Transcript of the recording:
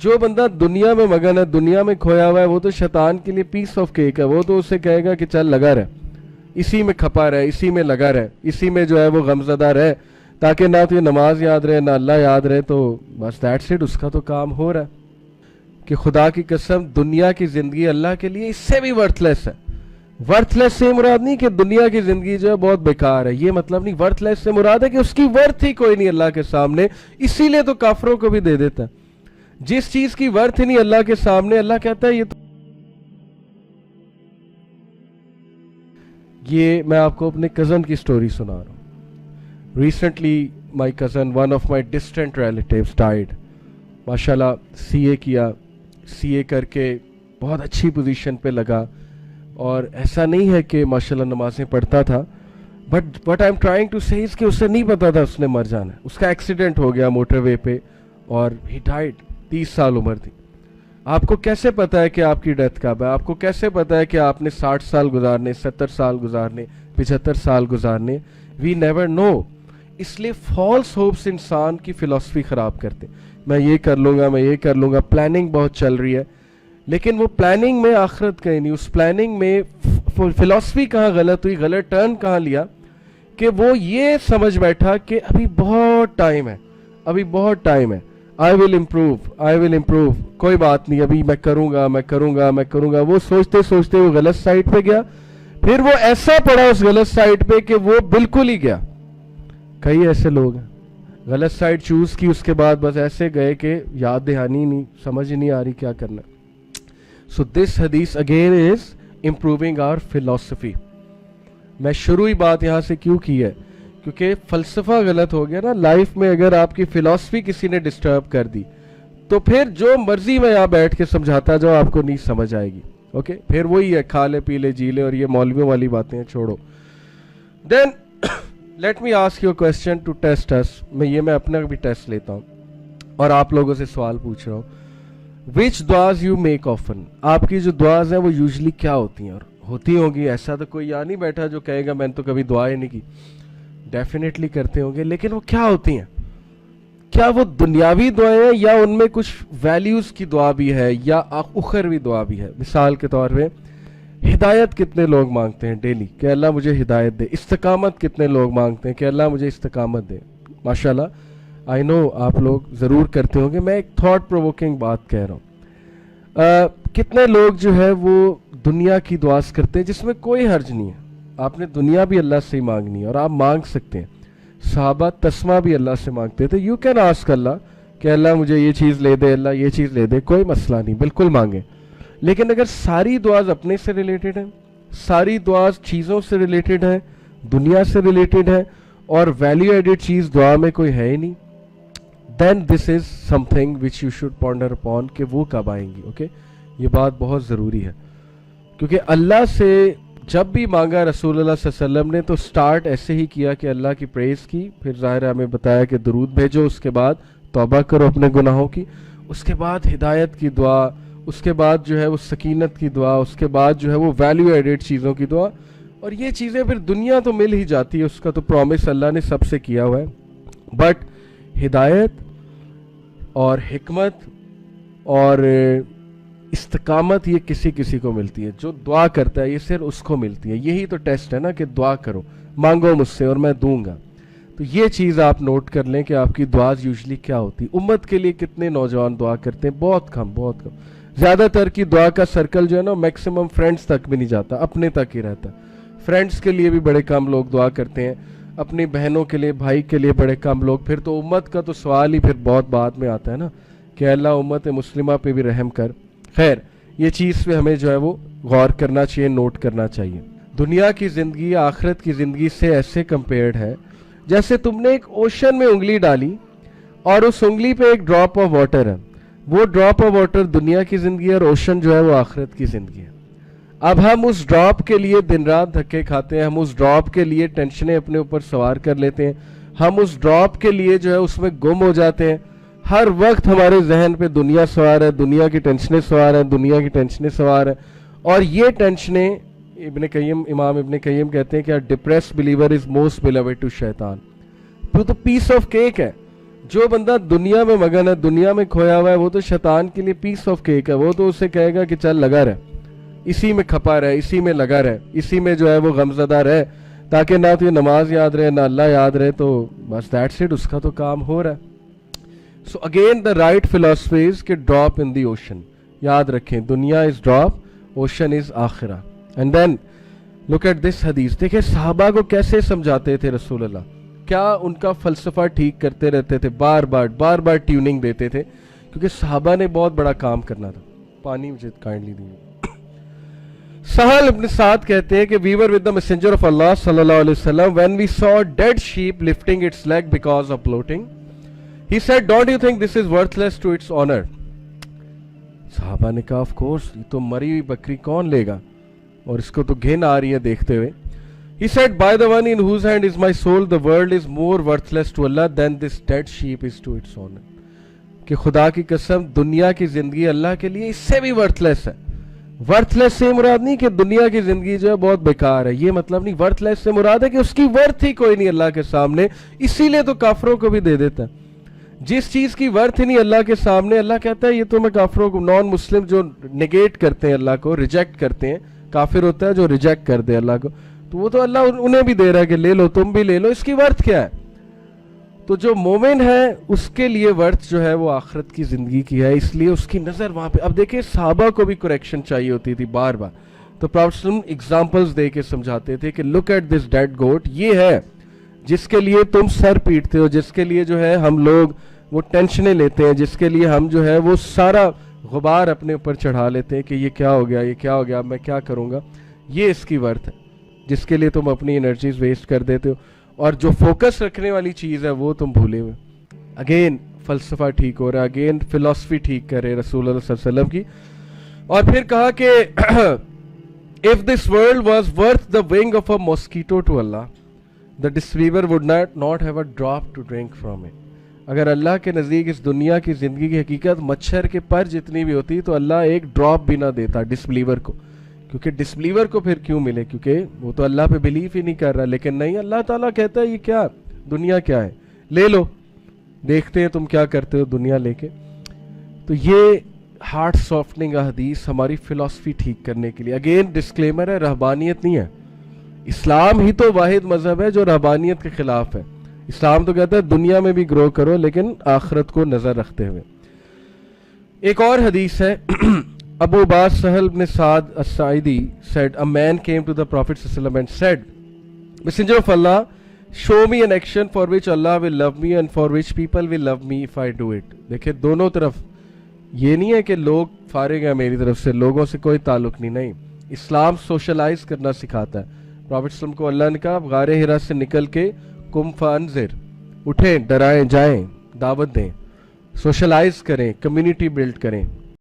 جو بندہ دنیا میں مگن ہے, دنیا میں کھویا ہوا ہے, وہ تو شیطان کے لیے پیس آف کیک ہے. وہ تو اسے کہے گا کہ چل لگا رہے, اسی میں کھپا رہے, اسی میں لگا رہے, اسی میں جو ہے وہ غمزدہ رہے, تاکہ نہ تو یہ نماز یاد رہے نہ اللہ یاد رہے. تو بس دیٹس اٹ, اس کا تو کام ہو رہا ہے. کہ خدا کی قسم دنیا کی زندگی اللہ کے لیے اس سے بھی ورتھ لیس ہے. ورتھ لیس سے مراد نہیں کہ دنیا کی زندگی جو ہے بہت بیکار ہے, یہ مطلب نہیں. ورتھ لیس سے مراد ہے کہ اس کی ورتھ ہی کوئی نہیں اللہ کے سامنے, اسی لیے تو کافروں کو بھی دے دیتا ہے. جس چیز کی ورتھ ہی نہیں اللہ کے سامنے, اللہ کہتا ہے یہ تو. یہ میں آپ کو اپنے کزن کی سٹوری سنا رہا ہوں. Recently my cousin, one of my distant relatives died. ماشاءاللہ سی اے کیا, سی اے کر کے بہت اچھی پوزیشن پہ لگا, اور ایسا نہیں ہے کہ ماشاءاللہ نمازیں پڑھتا تھا, but what I am trying to say کہ اسے نہیں پتا تھا اس نے مر جانا ہے. اس کا ایکسیڈنٹ ہو گیا موٹر وے پہ اور ہی ڈائیڈ. 30 سال عمر تھی. آپ کو کیسے پتا ہے کہ آپ کی ڈیتھ کب ہے؟ آپ کو کیسے پتا ہے کہ آپ نے 60 سال گزارنے, 70 سال گزارنے, 75 سال گزارنے؟ We never know. اس لیے فالس ہوپس انسان کی فلسفی خراب کرتے. میں یہ کر لوں گا, میں یہ کر لوں گا, پلاننگ بہت چل رہی ہے, لیکن وہ پلاننگ میں آخرت کہیں نہیں. اس پلاننگ میں فلسفی کہاں غلط ہوئی, غلط ٹرن کہاں لیا, کہ وہ یہ سمجھ بیٹھا کہ ابھی بہت ٹائم ہے, ابھی بہت ٹائم ہے, I will improve, کوئی بات نہیں, ابھی میں کروں گا, میں کروں گا, میں کروں گا. وہ سوچتے سوچتے وہ غلط سائٹ پہ گیا. پھر وہ ایسا پڑا اس غلط سائٹ پہ کہ وہ بالکل ہی گیا. کئی ایسے لوگ ہیں, غلط سائٹ چوز کی, اس کے بعد بس ایسے گئے کہ یاد دہانی نہیں, سمجھ نہیں آ رہی کیا کرنا. So this hadith again is improving our philosophy. میں شروعی بات یہاں سے کیوں کی ہے؟ کیونکہ فلسفہ غلط ہو گیا نا لائف میں. اگر آپ کی فلسفی کسی نے ڈسٹرب کر دی تو پھر جو مرضی میں یہاں بیٹھ کے سمجھاتا جاؤ آپ کو نہیں سمجھ آئے گی. اوکے, پھر وہی ہے کھا لے پی لے جی لے, اور یہ مولویوں والی باتیں ہیں, چھوڑو. Then let me ask you question to test us. میں اپنا بھی ٹیسٹ لیتا ہوں اور آپ لوگوں سے سوال پوچھ رہا ہوں. وچ دعاز یو میک آفن؟ آپ کی جو دعاز ہیں وہ یوزلی کیا ہوتی ہیں؟ اور ہوتی ہوں گی, ایسا تو کوئی یہاں نہیں بیٹھا جو کہے گا میں نے تو کبھی دعا ہی نہیں کی. ڈیفینیٹلی کرتے ہوں گے, لیکن وہ کیا ہوتی ہیں؟ کیا وہ دنیاوی دعائیں ہیں یا ان میں کچھ ویلیوز کی دعا بھی ہے یا اخروی دعا بھی ہے؟ مثال کے طور پہ ہدایت کتنے لوگ مانگتے ہیں ڈیلی کہ اللہ مجھے ہدایت دے. استقامت کتنے لوگ مانگتے ہیں کہ اللہ مجھے استقامت دے. ماشاءاللہ آئی نو آپ لوگ ضرور کرتے ہوں گے. میں ایک تھاٹ پرووکنگ بات کہہ رہا ہوں. کتنے لوگ جو ہے وہ دنیا کی دعاز کرتے ہیں جس میں کوئی حرج نہیں ہے. آپ نے دنیا بھی اللہ سے ہی مانگنی ہے اور آپ مانگ سکتے ہیں. صحابہ تسمہ بھی اللہ سے مانگتے تھے. یو کین آسک اللہ کہ اللہ مجھے یہ چیز لے دے, اللہ یہ چیز لے دے, کوئی مسئلہ نہیں, بالکل مانگیں. لیکن اگر ساری دعاز اپنے سے ریلیٹڈ ہیں, ساری دعاز چیزوں سے ریلیٹڈ ہیں, دنیا سے ریلیٹڈ ہیں, اور ویلیو ایڈڈ چیز دعا میں کوئی ہے ہی نہیں, then this is something which you should ponder upon کہ وہ کب آئیں گی. اوکے, یہ بات بہت ضروری ہے. کیونکہ اللہ سے جب بھی مانگا رسول اللہ صلی اللہ علیہ وسلم نے تو سٹارٹ ایسے ہی کیا کہ اللہ کی پریز کی, پھر ظاہر ہمیں بتایا کہ درود بھیجو, اس کے بعد توبہ کرو اپنے گناہوں کی, اس کے بعد ہدایت کی دعا, اس کے بعد جو ہے وہ سکینت کی دعا, اس کے بعد جو ہے وہ ویلیو ایڈڈ چیزوں کی دعا. اور یہ چیزیں پھر دنیا تو مل ہی جاتی ہے, اس کا تو پرومس اللہ نے سب سے کیا ہوا ہے. بٹ ہدایت اور حکمت اور استقامت یہ کسی کسی کو ملتی ہے. جو دعا کرتا ہے یہ صرف اس کو ملتی ہے. یہی تو ٹیسٹ ہے نا کہ دعا کرو, مانگو مجھ سے اور میں دوں گا. تو یہ چیز آپ نوٹ کر لیں کہ آپ کی دعاز یوزلی کیا ہوتی. امت کے لیے کتنے نوجوان دعا کرتے ہیں؟ بہت کم, بہت کم. زیادہ تر کی دعا کا سرکل جو ہے نا میکسیمم فرینڈس تک بھی نہیں جاتا, اپنے تک ہی رہتا. فرینڈس کے لیے بھی بڑے کم لوگ دعا کرتے ہیں, اپنی بہنوں کے لیے, بھائی کے لیے بڑے کم لوگ. پھر تو امت کا تو سوال ہی پھر بہت بعد میں آتا ہے نا کہ اللہ امت مسلمہ پہ بھی رحم کر. خیر, یہ چیز پہ ہمیں جو ہے وہ غور کرنا چاہیے, نوٹ کرنا چاہیے. دنیا کی زندگی آخرت کی زندگی سے ایسے کمپیئرڈ ہے جیسے تم نے ایک اوشن میں انگلی ڈالی اور اس انگلی پہ ایک ڈراپ آف واٹر ہے. وہ ڈراپ آف واٹر دنیا کی زندگی ہے اور اوشن جو ہے وہ آخرت کی زندگی ہے. اب ہم اس ڈراپ کے لیے دن رات دھکے کھاتے ہیں, ہم اس ڈراپ کے لیے ٹینشنیں اپنے اوپر سوار کر لیتے ہیں, ہم اس ڈراپ کے لیے جو ہے اس میں گم ہو جاتے ہیں. ہر وقت ہمارے ذہن پہ دنیا سوار ہے, دنیا کی ٹینشنیں سوار ہیں, دنیا کی ٹینشنیں سوار ہیں. اور یہ ٹینشنیں امام ابن قیم کہتے ہیں کہ depressed believer is most beloved to شیطان. تو پیس آف کیک ہے. جو بندہ دنیا میں مگن ہے, دنیا میں کھویا ہوا ہے, وہ تو شیطان کے لیے پیس آف کیک ہے. وہ تو اسے کہے گا کہ چل لگا رہے, اسی میں کھپا رہے, اسی میں لگا رہے, اسی میں جو ہے وہ غمزدہ رہے, تاکہ نہ تو یہ نماز یاد رہے نہ اللہ یاد رہے, تو بس دیٹس اٹ, اس کا تو کام ہو رہا ہے. So again the right philosophy is کہ ڈراپ ان دی اوشن. یاد رکھیں, دنیا از ڈراپ, اوشن از آخرہ. And then look at this حدیث. دیکھیں صحابہ کو کیسے سمجھاتے تھے رسول اللہ, کیا ان کا فلسفہ ٹھیک کرتے رہتے تھے, بار بار ٹیوننگ دیتے تھے, کیونکہ صحابہ نے بہت بڑا کام کرنا تھا. پانی مجھے کائنڈلی دیجیے. سہل ابن سعد کہتے ہیں کہ we were with the messenger of Allah sallallahu alaihi wasallam when we saw a dead sheep lifting its leg because of bloating. He said, don't you think this is worthless to its honor? صحابہ نے کہا, of course, یہ تو مری ہوئی بکری کون لے گا, اور اس کو تو گھن آ رہی ہے دیکھتے ہوئے. He said, by the one in whose hand is my soul, the world is more worthless to Allah than this dead sheep is to its owner. کہ خدا کی قسم, دنیا کی زندگی اللہ کے لیے اس سے بھی ورتھ ہے. ورتھ لیس سے مراد نہیں کہ دنیا کی زندگی جو ہے بہت بیکار ہے, یہ مطلب نہیں. ورتھ لیس سے مراد ہے کہ اس کی ورتھ ہی کوئی نہیں اللہ کے سامنے, اسی لیے تو کافروں کو بھی دے دیتا ہے. جس چیز کی ورتھ ہی نہیں اللہ کے سامنے, اللہ کہتا ہے یہ تو میں کافروں کو, نان مسلم جو نگیٹ کرتے ہیں اللہ کو, ریجیکٹ کرتے ہیں, کافر ہوتا ہے جو ریجیکٹ کر دے اللہ کو, تو وہ تو اللہ انہیں بھی دے رہا ہے کہ لے لو, تم بھی لے لو, اس کی ورتھ کیا ہے. تو جو مومن ہے اس کے لیے ورتھ جو ہے وہ آخرت کی زندگی کی ہے, اس لیے اس کی نظر وہاں پہ. اب دیکھیں صحابہ کو بھی کریکشن چاہیے ہوتی تھی بار بار, تو پراپھٹ صلی اللہ علیہ وسلم ایگزامپلز دے کے سمجھاتے تھے کہ لک ایٹ دس ڈیڈ گوٹ, یہ ہے جس کے لیے تم سر پیٹتے ہو, جس کے لیے جو ہے ہم لوگ وہ ٹینشنیں لیتے ہیں, جس کے لیے ہم جو ہے وہ سارا غبار اپنے اوپر چڑھا لیتے ہیں کہ یہ کیا ہو گیا, یہ کیا ہو گیا, میں کیا کروں گا. یہ اس کی ورتھ ہے جس کے لیے تم اپنی انرجیز ویسٹ کر دیتے ہو, اور جو فوکس رکھنے والی چیز ہے وہ تم بھولے ہوئے. اگین فلسفہ ٹھیک ہو رہا ہے, اگین فلسفی ٹھیک کر رہے رسول اللہ صلی اللہ علیہ وسلم کی. اور پھر کہا کہ if this world was worth the wing of a mosquito to Allah, the disbeliever would not have a drop to drink from it. اگر اللہ کے نزدیک اس دنیا کی زندگی کی حقیقت مچھر کے پر جتنی بھی ہوتی تو اللہ ایک ڈراپ بھی نہ دیتا ڈسبلیور کو. کیونکہ ڈسبلیور کو پھر کیوں ملے, کیونکہ وہ تو اللہ پہ بلیف ہی نہیں کر رہا. لیکن نہیں, اللہ تعالیٰ کہتا ہے یہ کیا دنیا کیا ہے, لے لو, دیکھتے ہیں تم کیا کرتے ہو دنیا لے کے. تو یہ ہارٹ سافٹنگ حدیث ہماری فلسفی ٹھیک کرنے کے لیے. اگین ڈسکلیمر ہے, رہبانیت نہیں ہے. اسلام ہی تو واحد مذہب ہے جو رہبانیت کے خلاف ہے. اسلام تو کہتا ہے دنیا میں بھی گرو کرو لیکن آخرت کو نظر رکھتے ہوئے. ایک اور حدیث ہے, Abu Bas Sahal ibn Sa'd as-Sa'idi said, a man came to the Prophet ﷺ and said, Messenger of Allah, show me an action for which Allah will love me and for which people will love me if I do it. دیکھیں دونوں طرف یہ نہیں ہے کہ لوگ فارغ ہیں میری طرف سے, لوگوں سے کوئی تعلق نہیں. اسلام سوشلائز کرنا سکھاتا ہے. پروفیٹ صلی اللہ علیہ وسلم کو اللہ نے کہا غار حرا سے نکل کے قم فانذر, اٹھیں, ڈرائیں, جائیں, دعوت دیں, سوشلائز کریں, کمیونٹی بلڈ کریں.